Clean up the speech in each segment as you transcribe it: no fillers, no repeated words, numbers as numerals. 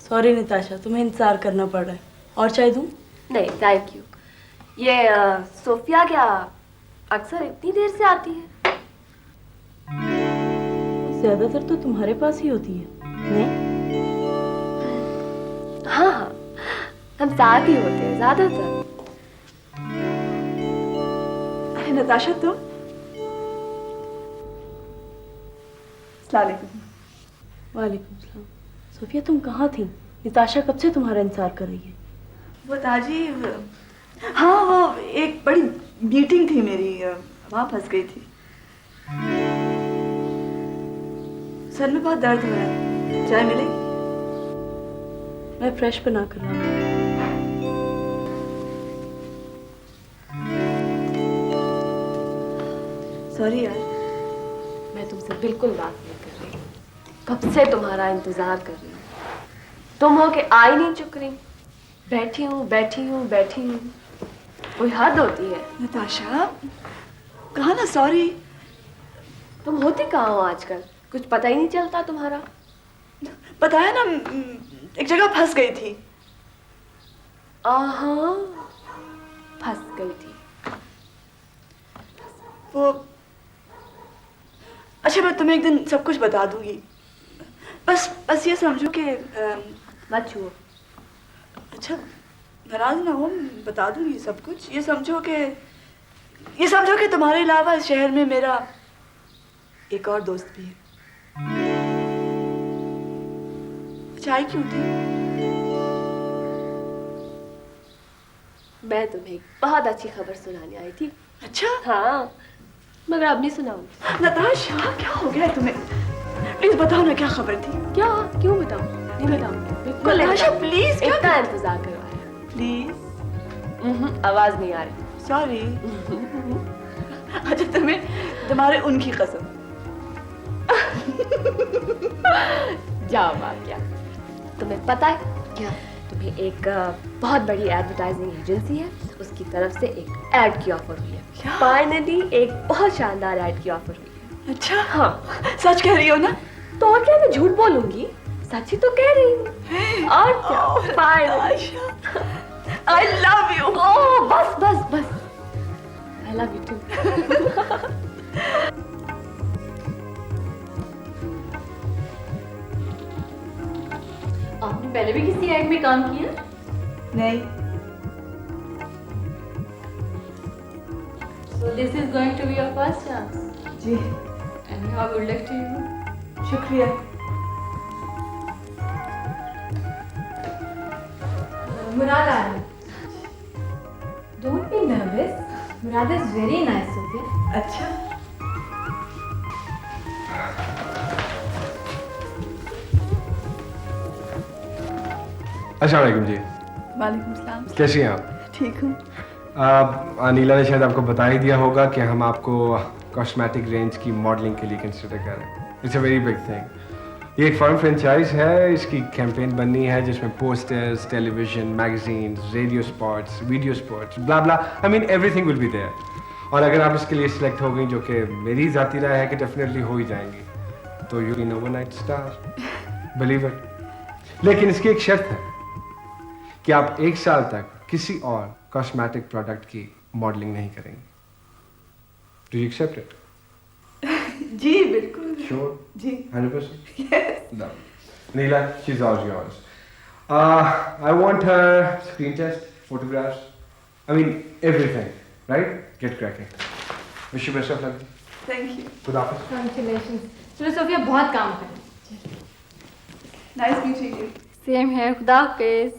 Sorry Nitasha, तुम्हें इंतजार करना पड़ रहा है। और चाय दूं? नहीं थैंक यू। ये सोफिया क्या अक्सर इतनी देर से आती है? ज्यादातर तो तुम्हारे पास ही होती है। नहीं? हाँ हाँ, हम साथ ही होते हैं ज्यादातर। अरे नताशा तुम? अस्सलामुअलैकुम। वालेकुम सलाम। सोफिया तुम कहाँ थी? निताशा कब से तुम्हारा इंतजार कर रही है। वो ताजी, हाँ वो एक बड़ी मीटिंग थी मेरी, वहाँ फंस गई थी। सर में बहुत दर्द हो रहा है, चाय मिलेगी? मैं फ्रेश बना कर रहा हूँ। सॉरी यार। मैं तुमसे बिल्कुल बात नहीं कर रही। कब से तुम्हारा इंतजार कर रही हूँ। तुम हो के आ ही नहीं चुक रही। बैठी हूँ बैठी हूँ बैठी हूँ। कोई हद होती है। नताशा कहा ना सॉरी। तुम होती कहाँ हो आजकल? कुछ पता ही नहीं चलता तुम्हारा। बताया ना, एक जगह फंस गई थी। हाँ, फंस गई थी। वो अच्छा, मैं तुम्हें एक दिन सब कुछ बता दूंगी। बस ये समझो कि मत छुओ। अच्छा नाराज ना हो, बता दूंगी सब कुछ। ये समझो कि तुम्हारे अलावा इस शहर में मेरा एक और दोस्त भी है। चाय क्यों थी? मैं तुम्हें एक बहुत अच्छी खबर सुनाने आई थी। अच्छा हाँ, मगर अब नहीं सुनाऊंगी। नताशा क्या हो गया है तुम्हें? प्लीज बताओ ना, क्या खबर थी? क्या? क्यों बताऊं? नहीं बताऊंगी बिल्कुल। नताशा प्लीज, क्या? इतना इंतजार करवाया। प्लीज। आवाज नहीं आ रही। सॉरी। अच्छा तुम्हारे उनकी कसम। जाओ क्या तुम्हें पता है क्या? तुम्हें एक बहुत बड़ी एडवर्टाइजिंग एजेंसी है, उसकी तरफ से एक ऐड की ऑफर हुई है। फाइनली एक बहुत शानदार ऐड की ऑफर हुई है। अच्छा हाँ, सच कह रही हो ना? तो और क्या, मैं झूठ बोलूंगी? सच ही तो कह रही हूँ। और क्या? Finally I love you. Oh बस बस बस, आई लव यू टू। आपने पहले भी किसी ऐड में काम किया? नहीं। So this is going to be your first chance. Ji Anyhow, good luck to you. शुक्रिया। Murad Alam. Don't be nervous. Murad is very nice, Sophia. अच्छा अस्सलाम वालेकुम जी। वालेकुम सलाम। कैसी हैं आप? ठीक हूँ। नीला ने शायद आपको बता ही दिया होगा कि हम आपको कॉस्मेटिक रेंज की मॉडलिंग के लिए कंसिडर कर रहे हैं। It's a very big thing. ये एक फर्म फ्रेंचाइज है, इसकी कैंपेन बननी है जिसमें posters, television, magazines, radio spots, video spots, blah blah, I mean everything will be there. और अगर आप इसके लिए सिलेक्ट हो गई, जो कि मेरी ज़ाती राय है कि डेफिनेटली हो ही जाएंगी, तो you in overnight star, believe it. लेकिन इसकी एक शर्त है कि आप 1 साल तक किसी और कॉस्मेटिक प्रोडक्ट की मॉडलिंग नहीं करेंगे। Do you accept it? जी बिल्कुल। श्योर? जी 100%? yes. No. Neela, she's all yours. I want her screen test, photographs, I mean everything, right? Get cracking. Wish you best of luck. Thank you. Good afternoon. Congratulations. चलो Sophia, बहुत काम करें। Nice meeting you. Same है, खुदा हाफिज।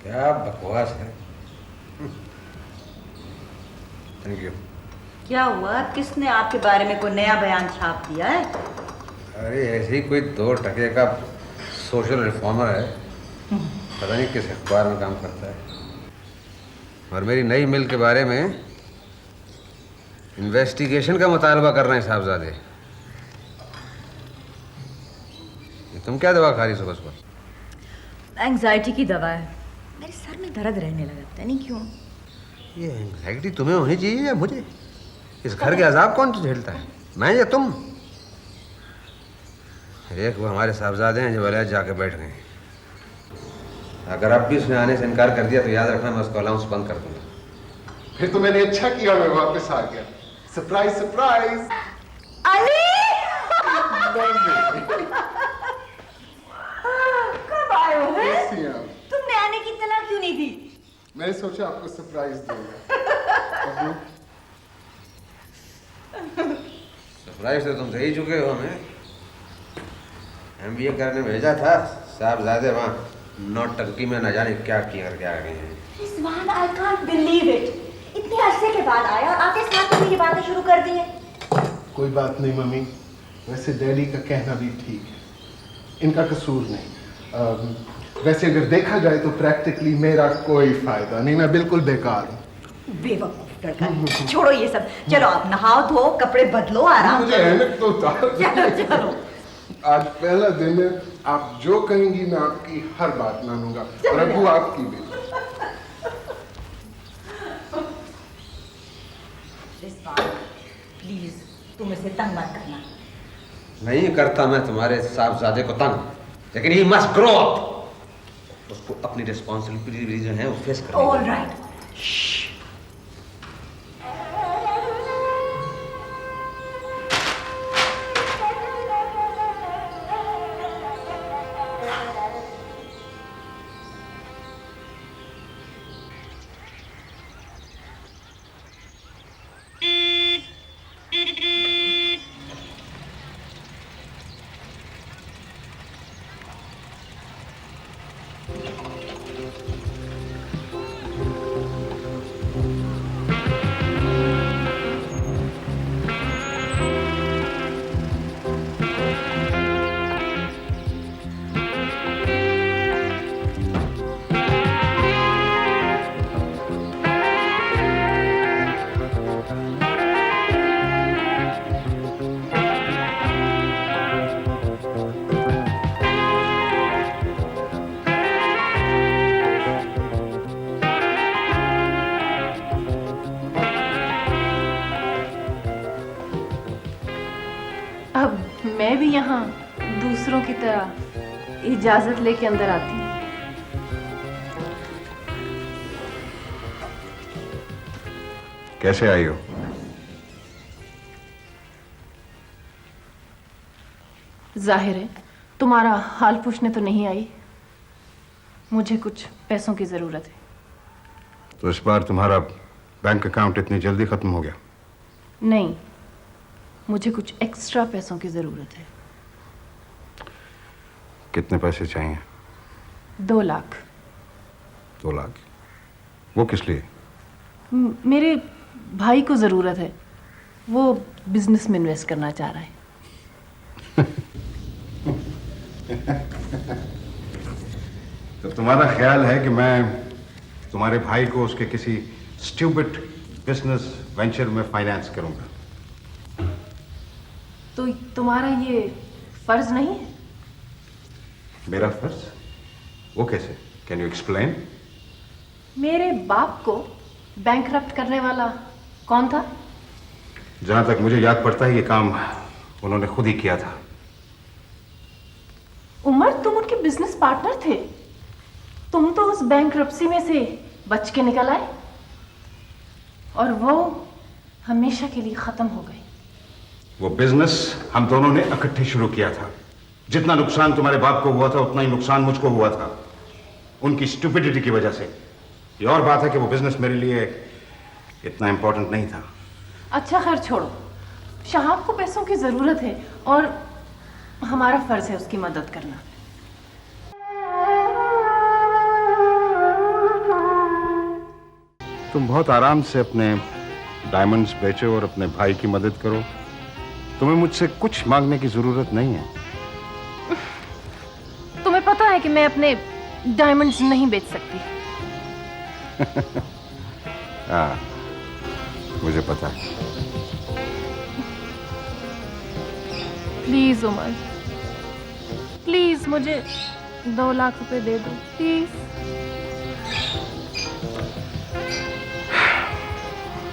क्या बकवास है। Thank you. क्या हुआ? किसने आपके बारे में कोई नया बयान छाप दिया है? अरे ऐसे ही कोई 2 टके का सोशल रिफॉर्मर है, पता नहीं किस अखबार में काम करता है। और मेरी नई मिल के बारे में इन्वेस्टिगेशन का मुतालबा कर रहे हैं साहबजादे। ये तुम क्या दवा खा रही सुबह सुबह? एंग्जाइटी की दवा है। मेरे सर में दर्द रहने लगा, पता नहीं क्यों। ये एंग्जाइटी तुम्हें होनी चाहिए या मुझे? इस घर के अजाब कौन झेलता है, मैं या तुम? एक वो हमारे साहबजादे हैं जो वलायत जाके बैठ गए। अगर अब भी उसने आने से इनकार कर दिया तो याद रखना मैं उसको अलाउंस बंद कर दूंगा। फिर तो मैंने अच्छा किया, मैं वापस आ गया। Surprise surprise. अली! कब आए हो? कैसी हैं आप? तुमने आने की इत्तला क्यों नहीं दी? मैंने सोचा आपको सरप्राइज दूंगा। सरप्राइज तो तुम दे ही चुके हो हमें। MBA करने भेजा था, साहबजादे वहाँ नौटंकी में न जाने क्या किया और क्या गए हैं। Rizwan, I can't believe it। इतने अरसे के बाद आया और आते साथ तुमने ये बातें शुरू कर दी हैं। कोई बात नहीं मम्मी, वैसे डैडी का कहना भी ठीक है, इनका कसूर नहीं। वैसे अगर देखा जाए तो प्रैक्टिकली मेरा कोई फायदा नहीं, मैं बिल्कुल बेकार हूँ। बेवकूफ लड़का। छोड़ो ये सब, चलो आप नहाओ धो, कपड़े बदलो, आराम मुझे करो। ऐनक तो उतार दो। चलो चलो। आज पहला दिन है, आप जो कहेंगी मैं आपकी हर बात मानूंगा, और अबू आपकी भी। प्लीज तुम इसे तंग मत करना। नहीं करता मैं तुम्हारे साहबजादे को तंग, लेकिन ही मस्ट ग्रो अप। उसको अपनी रिस्पॉन्सिबिलिटी जो है वो फेस करनी है। All right. मैं भी यहाँ दूसरों की तरह इजाजत लेके अंदर आती हूँ। कैसे आई हो? जाहिर है तुम्हारा हाल पूछने तो नहीं आई। मुझे कुछ पैसों की जरूरत है। तो इस बार तुम्हारा बैंक अकाउंट इतनी जल्दी खत्म हो गया? नहीं, मुझे कुछ एक्स्ट्रा पैसों की जरूरत है। कितने पैसे चाहिए? 2 लाख। 2 लाख? वो किस लिए? मेरे भाई को जरूरत है, वो बिजनेस में इन्वेस्ट करना चाह रहा है। तो तुम्हारा ख्याल है कि मैं तुम्हारे भाई को उसके किसी स्टूपिड बिजनेस वेंचर में फाइनेंस करूंगा? तो तुम्हारा ये फर्ज नहीं है? मेरा फर्ज? वो कैसे? Can you explain? मेरे बाप को बैंकरप्ट करने वाला कौन था? जहां तक मुझे याद पड़ता है ये काम उन्होंने खुद ही किया था। उमर, तुम उनके बिजनेस पार्टनर थे। तुम तो उस बैंकरप्सी में से बच के निकल आए और वो हमेशा के लिए खत्म हो गई। वो बिजनेस हम दोनों ने इकट्ठे शुरू किया था। जितना नुकसान तुम्हारे बाप को हुआ था उतना ही नुकसान मुझको हुआ था, उनकी स्टुपिडिटी की वजह से। ये और बात है कि वो बिजनेस मेरे लिए इतना इंपॉर्टेंट नहीं था। अच्छा खैर छोड़ो, शहाब को पैसों की जरूरत है और हमारा फर्ज है उसकी मदद करना। तुम बहुत आराम से अपने डायमंड्स बेचो और अपने भाई की मदद करो। तुम्हें मुझसे कुछ मांगने की जरूरत नहीं है। तुम्हें पता है कि मैं अपने डायमंड्स नहीं बेच सकती। हाँ, मुझे पता है। प्लीज उमर, प्लीज मुझे 2 लाख रुपए दे दो प्लीज।